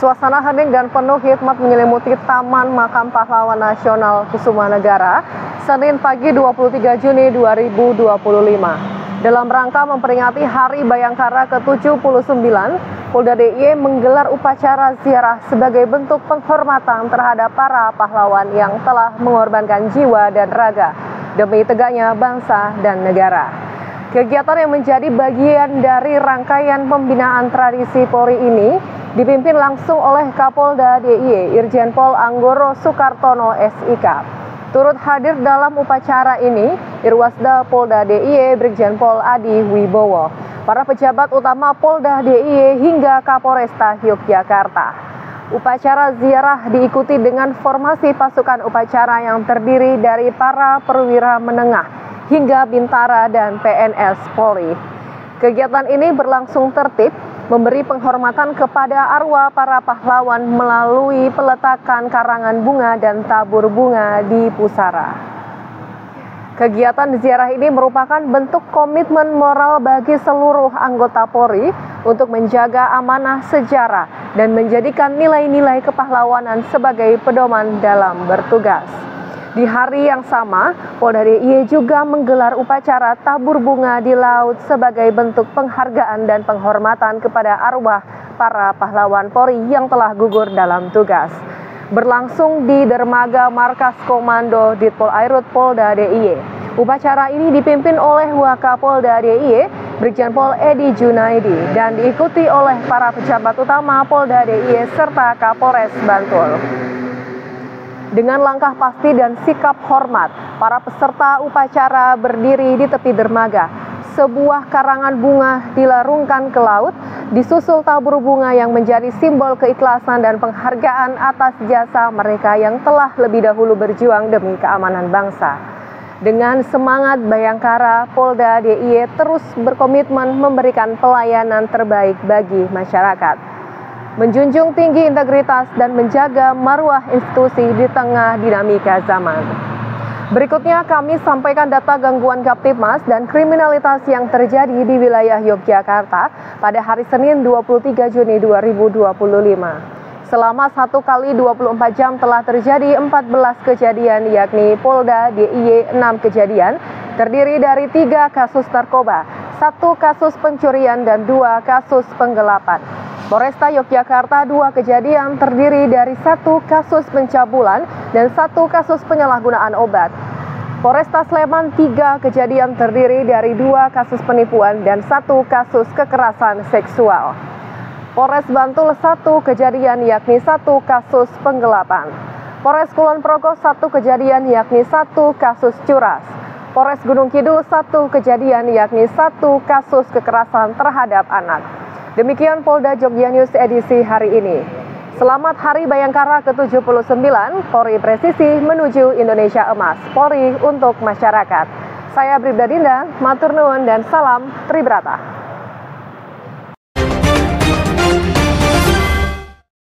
Suasana hening dan penuh hikmat menyelimuti Taman Makam Pahlawan Nasional Kusumanegara, Senin pagi 23 Juni 2025. Dalam rangka memperingati Hari Bayangkara ke-79, Polda DIY menggelar upacara ziarah sebagai bentuk penghormatan terhadap para pahlawan yang telah mengorbankan jiwa dan raga demi tegaknya bangsa dan negara. Kegiatan yang menjadi bagian dari rangkaian pembinaan tradisi Polri ini dipimpin langsung oleh Kapolda DIY Irjen Pol Anggoro Sukartono SIK. Turut hadir dalam upacara ini Irwasda Polda DIY Brigjen Pol Adi Wibowo, para pejabat utama Polda DIY hingga Kapolresta Yogyakarta. Upacara ziarah diikuti dengan formasi pasukan upacara yang terdiri dari para perwira menengah hingga bintara dan PNS Polri. Kegiatan ini berlangsung tertib, memberi penghormatan kepada arwah para pahlawan melalui peletakan karangan bunga dan tabur bunga di pusara. Kegiatan ziarah ini merupakan bentuk komitmen moral bagi seluruh anggota Polri untuk menjaga amanah sejarah dan menjadikan nilai-nilai kepahlawanan sebagai pedoman dalam bertugas. Di hari yang sama, Polda DIY juga menggelar upacara tabur bunga di laut sebagai bentuk penghargaan dan penghormatan kepada arwah para pahlawan Polri yang telah gugur dalam tugas. Berlangsung di dermaga Markas Komando Ditpol Airut Polda DIY. Upacara ini dipimpin oleh Wakapolda DIY Brigjen Pol Edi Junaidi dan diikuti oleh para pejabat utama Polda DIY serta Kapolres Bantul. Dengan langkah pasti dan sikap hormat, para peserta upacara berdiri di tepi dermaga. Sebuah karangan bunga dilarungkan ke laut, disusul tabur bunga yang menjadi simbol keikhlasan dan penghargaan atas jasa mereka yang telah lebih dahulu berjuang demi keamanan bangsa. Dengan semangat Bayangkara, Polda DIY terus berkomitmen memberikan pelayanan terbaik bagi masyarakat, menjunjung tinggi integritas dan menjaga marwah institusi di tengah dinamika zaman. Berikutnya kami sampaikan data gangguan Kamtibmas dan kriminalitas yang terjadi di wilayah Yogyakarta pada hari Senin 23 Juni 2025. Selama 1 kali 24 jam telah terjadi 14 kejadian, yakni Polda DIY 6 kejadian, terdiri dari 3 kasus narkoba, 1 kasus pencurian dan 2 kasus penggelapan. Polresta Yogyakarta 2 kejadian terdiri dari 1 kasus pencabulan dan 1 kasus penyalahgunaan obat. Polresta Sleman 3 kejadian terdiri dari 2 kasus penipuan dan 1 kasus kekerasan seksual. Polres Bantul 1 kejadian yakni 1 kasus penggelapan. Polres Kulon Progo 1 kejadian yakni 1 kasus curas. Polres Gunung Kidul 1 kejadian yakni 1 kasus kekerasan terhadap anak. Demikian Polda Jogja News edisi hari ini. Selamat Hari Bayangkara ke-79, Polri Presisi menuju Indonesia Emas, Polri untuk masyarakat. Saya Bribda Dinda, matur nuwun dan salam Tribrata.